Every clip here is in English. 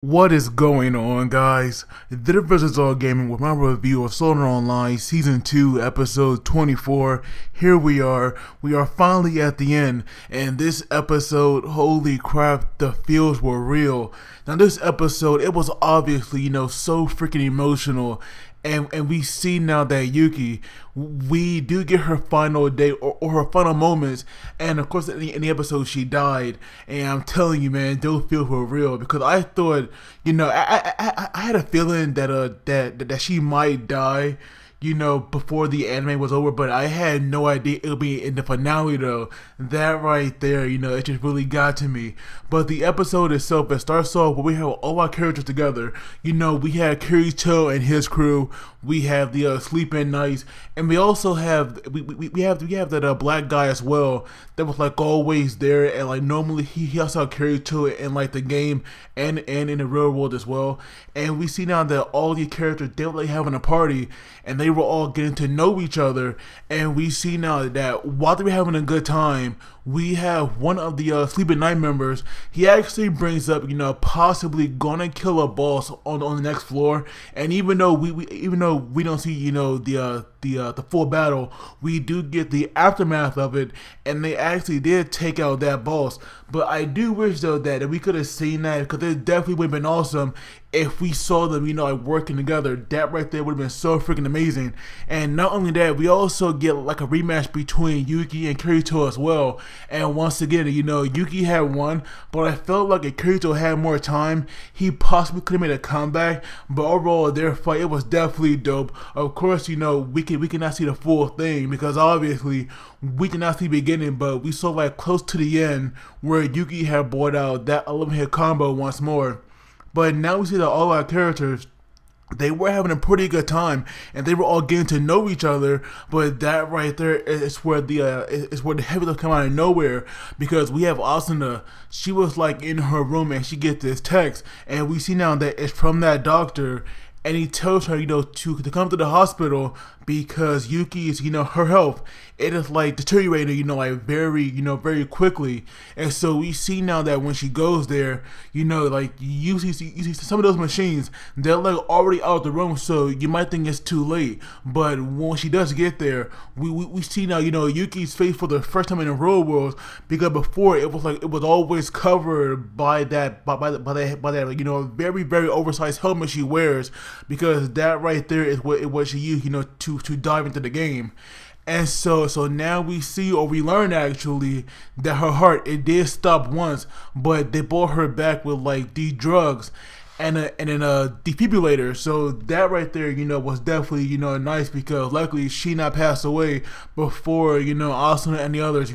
What is going on, guys? This is All Gaming with my review of Solar Online Season 2, Episode 24. Here we are. We are finally at the end. And this episode, holy crap, the feels were real. Now, this episode, it was obviously, so freaking emotional. And we see now that Yuuki, we do get her final day or her final moments, and of course in the episode she died. And I'm telling you, man, those feels were real because I thought, I had a feeling that she might die, before the anime was over, but I had no idea it would be in the finale though. That right there, it just really got to me. But the episode itself, it starts off where we have all our characters together. We had Kirito and his crew. We have the Sleeping Knights, and we also have we have that black guy as well that was like always there, and like normally he also Kirito in like the game and in the real world as well. And we see now that all these characters, they were like having a party, and they were all getting to know each other. And we see now that while they were having a good time, we have one of the Sleeping Night members. He actually brings up, possibly gonna kill a boss on the next floor. And even though we don't see, the full battle, we do get the aftermath of it, and they actually did take out that boss. But I do wish though that we could have seen that, because it definitely would have been awesome if we saw them, like working together. That right there would have been so freaking amazing. And not only that, we also get like a rematch between Yuuki and Kirito as well. And once again, Yuuki had won, but I felt like if Kirito had more time, he possibly could have made a comeback. But overall, their fight, it was definitely dope. Of course, we cannot see the full thing because obviously we cannot see the beginning, but we saw like close to the end where Yuuki had brought out that 11-hit combo once more. But now we see that all our characters, they were having a pretty good time, and they were all getting to know each other. But that right there is where the heavy lift come out of nowhere, because we have Asuna. She was like in her room, and she gets this text, and we see now that it's from that doctor. And he tells her, to come to the hospital because Yuuki is, her health, it is like deteriorating, like very quickly. And so we see now that when she goes there, like you see some of those machines, they're like already out of the room, so you might think it's too late. But when she does get there, we see now, Yuki's face for the first time in the real world, because before it was like it was always covered by that very oversized helmet she wears, because that right there is what she used, to dive into the game. And so now we see, or we learn actually, that her heart, it did stop once, but they brought her back with like these drugs and a defibrillator. So that right there, was definitely, nice, because luckily she not passed away before, Asuna and the others,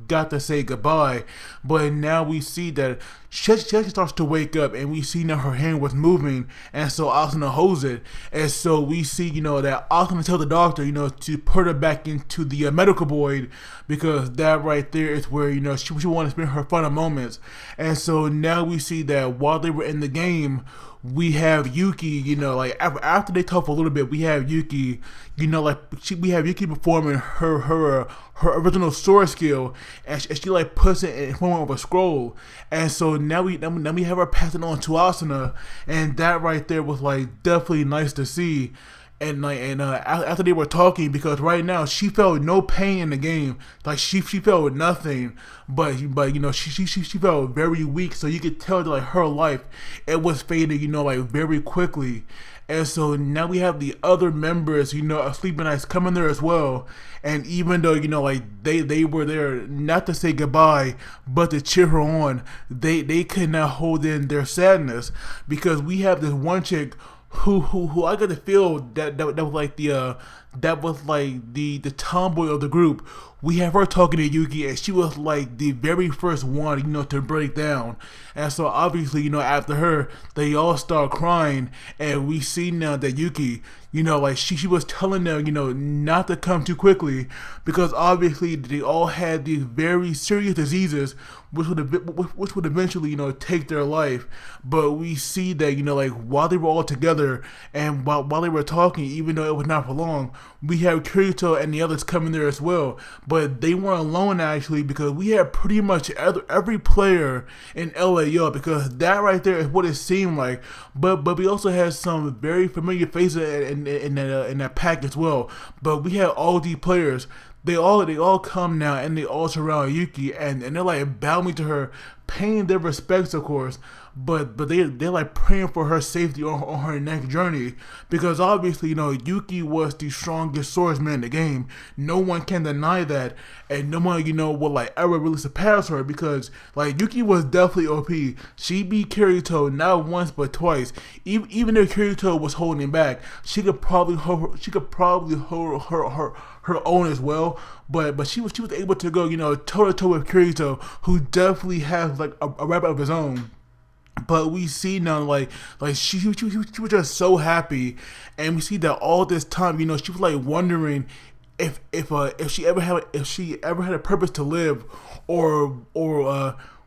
got to say goodbye. But now we see that she actually starts to wake up, and we see now her hand was moving, and so Asuna holds it. And so we see, that Asuna tells the doctor, to put her back into the medical board, because that right there is where, she wanted to spend her final moments. And so now we see that while they were in the game, we have Yuuki, like after they talk for a little bit, we have Yuuki, we have Yuuki performing her original sword skill, and she like puts it in form of a scroll. And so now we have her pass it on to Asuna, and that right there was like definitely nice to see. And after they were talking, because right now she felt no pain in the game, like she felt nothing, but she felt very weak, so you could tell that like her life, it was fading, like very quickly. And so now we have the other members, of Sleeping Nights coming there as well. And even though, like they were there not to say goodbye, but to cheer her on, they could not hold in their sadness, because we have this one chick who I got to feel that was like the tomboy of the group. We have her talking to Yuuki, and she was like the very first one, to break down. And so obviously, after her, they all start crying, and we see now that Yuuki, like she was telling them, not to come too quickly because obviously they all had these very serious diseases which would eventually, take their life. But we see that, like while they were all together and while they were talking, even though it was not for long, we have Kirito and the others coming there as well. But they weren't alone actually because we had pretty much every player in LAO because that right there is what it seemed like. But we also had some very familiar faces in that pack as well. But we had all these players. They all come now and they all surround Yuuki and they're like bowing to her, paying their respects of course, but they're like praying for her safety on her next journey because obviously Yuuki was the strongest swordsman in the game. No one can deny that, and no one will like ever really surpass her because like Yuuki was definitely OP. She beat Kirito not once but twice. Even if Kirito was holding back, she could probably hold her own as well, but she was able to go toe to toe with Kirito, who definitely has like a rap of his own. But we see now like she was just so happy, and we see that all this time she was like wondering if she ever had a purpose to live, or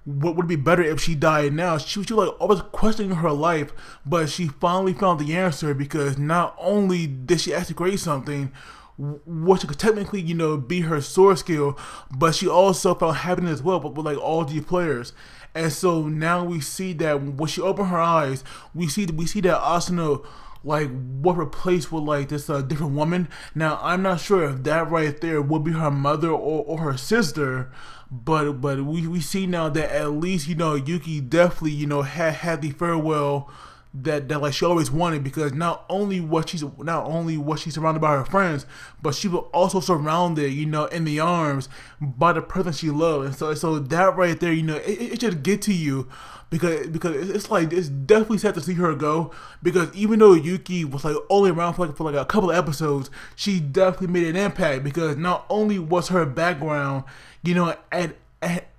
what would be better if she died now. She was like always questioning her life, but she finally found the answer because not only did she actually create something which could technically, be her sword skill, but she also found happiness as well, but with like all these players. And so now we see that when she opened her eyes, we see that Asuna like was replaced with like this different woman. Now I'm not sure if that right there would be her mother or her sister, but we see now that at least Yuuki definitely had the farewell that like she always wanted, because not only was she surrounded by her friends, but she was also surrounded in the arms by the person she loved. And so that right there it just get to you because it's like it's definitely sad to see her go, because even though Yuuki was like only around for like a couple of episodes, she definitely made an impact because not only was her background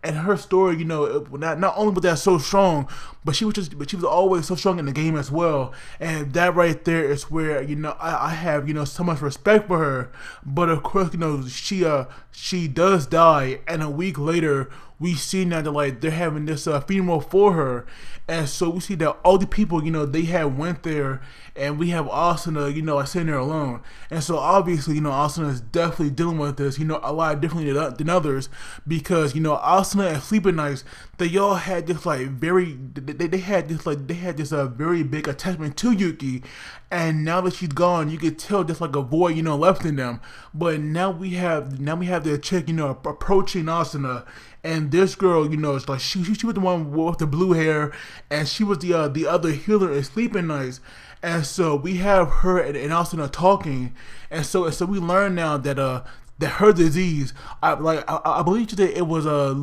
and her story, not only was that so strong, but she was always so strong in the game as well. And that right there is where I have so much respect for her. But of course she does die, and a week later we see now that like they're having this funeral for her, and so we see that all the people they had went there, and we have Asuna like sitting there alone. And so obviously Asuna is definitely dealing with this a lot differently than others, because Asuna and Sleeping Knights, they all had this like they had this very big attachment to Yuuki, and now that she's gone, you could tell there's like a void left in them. But now we have the chick approaching Asuna, and this girl is like she was the one with the blue hair, and she was the other healer in Sleeping Knights. And so we have her and Asuna talking, and so we learn now that her disease, I believe today it was a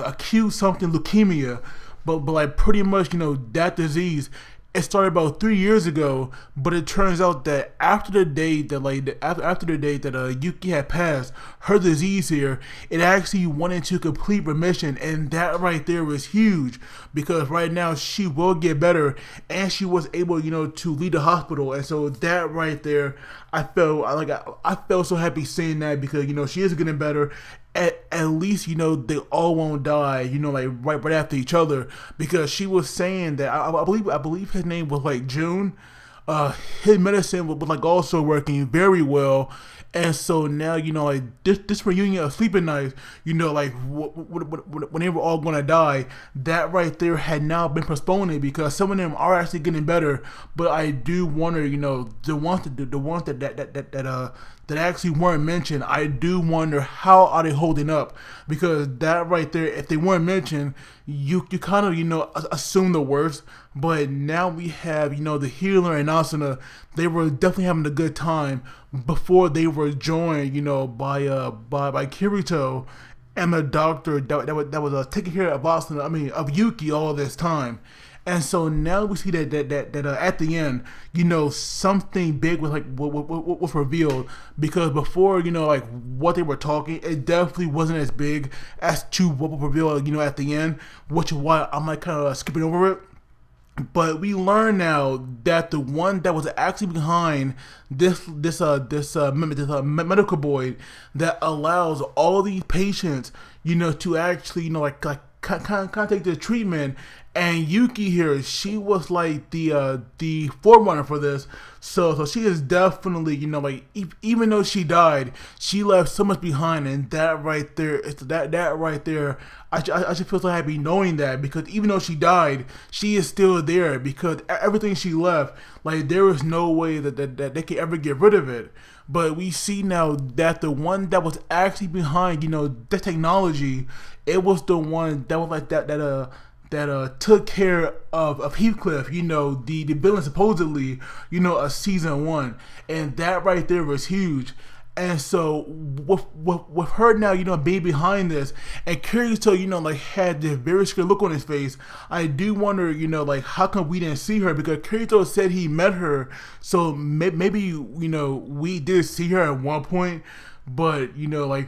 acute something leukemia, but like pretty much that disease, it started about 3 years ago. But it turns out that after the day that Yuuki had passed, her disease here, it actually went into complete remission, and that right there was huge, because right now she will get better, and she was able to leave the hospital. And so that right there, I felt so happy seeing that, because she is getting better. At least they all won't die like right after each other, because she was saying that I believe his name was like June. His medicine was like also working very well. And so now like this reunion of Sleeping Knights, like when they were all gonna die, that right there had now been postponed, because some of them are actually getting better. But I do wonder, the ones that actually weren't mentioned, I do wonder how are they holding up, because that right there, if they weren't mentioned, you kind of assume the worst. But now we have the healer and Asuna, they were definitely having a good time before they were joined by Kirito and the doctor that was taking care of Asuna, of Yuuki all this time. And so now we see that at the end, something big was revealed, because before, like what they were talking, it definitely wasn't as big as to what was revealed, at the end, which is why I'm like kind of skipping over it. But we learn now that the one that was actually behind this medical board that allows all these patients, to actually, kind of take the treatment. And Yuuki here, she was like the forerunner for this. So she is definitely, even though she died, she left so much behind, and that right there, that right there, I should feel so happy knowing that, because even though she died, she is still there, because everything she left, like, there is no way that they can ever get rid of it. But we see now that the one that was actually behind, the technology, it was the one that was like that took care of Heathcliff, the villain supposedly, of season 1, and that right there was huge. And so with her now, being behind this, and Kirito, had this very scared look on his face, I do wonder, how come we didn't see her? Because Kirito said he met her, so maybe, we did see her at one point. But I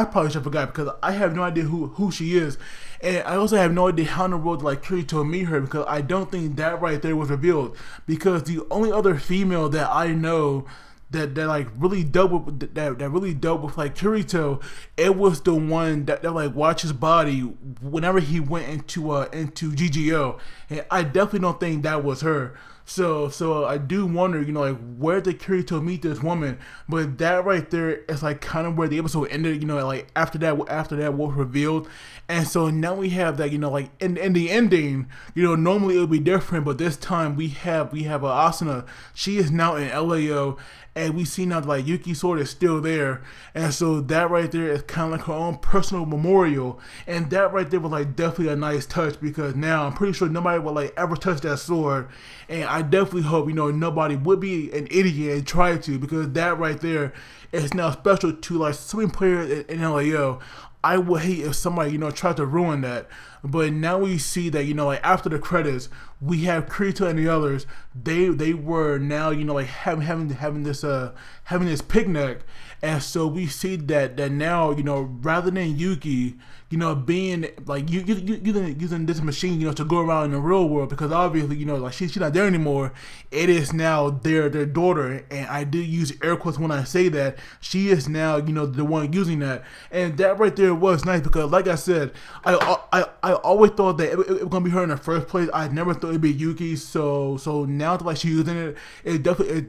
probably should have forgot, because I have no idea who she is, and I also have no idea how in the world Kirito meet her, because I don't think that right there was revealed. Because the only other female that I know that really dealt with Kirito, it was the one that watched his body whenever he went into GGO, and I definitely don't think that was her. So I do wonder, where did Kirito meet this woman? But that right there is kind of where the episode ended, after that was revealed. And so now we have that, in the ending, normally it would be different, but this time we have Asuna. She is now in LAO, and we see now that Yuki's sword is still there, and so that right there is kind of her own personal memorial, and that right there was definitely a nice touch, because now I'm pretty sure nobody will ever touch that sword, and I definitely hope nobody would be an idiot and try to, because that right there is now special to so many players in LAO. I would hate if somebody, tried to ruin that. But now we see that, after the credits, we have Kirito and the others. They were now, having this picnic. And so we see that now, rather than Yuuki, being using this machine, to go around in the real world, because obviously, she's not there anymore. It is now their daughter, and I do use air quotes when I say that. She is now, the one using that, and that right there was nice, because like I said, I always thought that it was gonna be her in the first place. I never thought it'd be Yuuki. So now that she's using it, it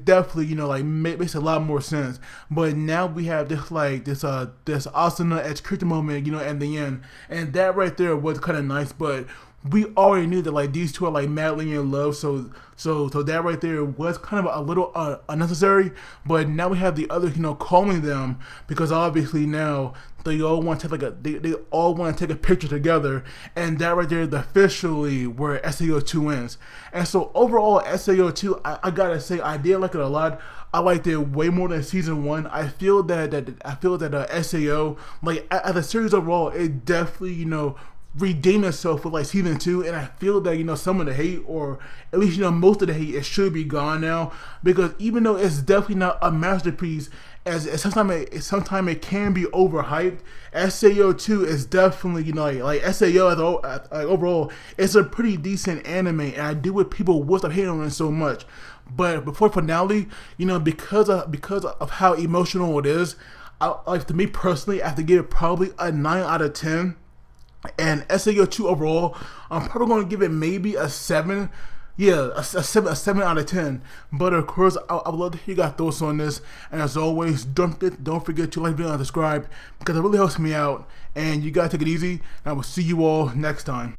definitely makes a lot more sense. But now we have this Asuna as Kirito moment, at the end, and that right there was kind of nice. But we already knew that these two are madly in love, so that right there was kind of a little unnecessary. But now we have the others, calling them, because obviously now they all want to take they all want to take a picture together, and that right there is officially where SAO2 ends. And so overall, SAO2, I gotta say, I did like it a lot. I liked it way more than season 1. I feel that SAO, as a series overall, it definitely redeem itself with season 2, and I feel that some of the hate, or at least most of the hate, it should be gone now, because even though it's definitely not a masterpiece, as sometimes it can be overhyped, SAO2 is definitely SAO overall, it's a pretty decent anime, and I do wish people would stop hating on it so much. But before finale, because of how emotional it is, to me personally, I have to give it probably a 9 out of 10. And SAO2 overall, I'm probably going to give it maybe a 7. Yeah, a 7 out of 10. But of course, I would love to hear your thoughts on this. And as always, don't forget to like, video, and subscribe, because it really helps me out. And you guys take it easy. And I will see you all next time.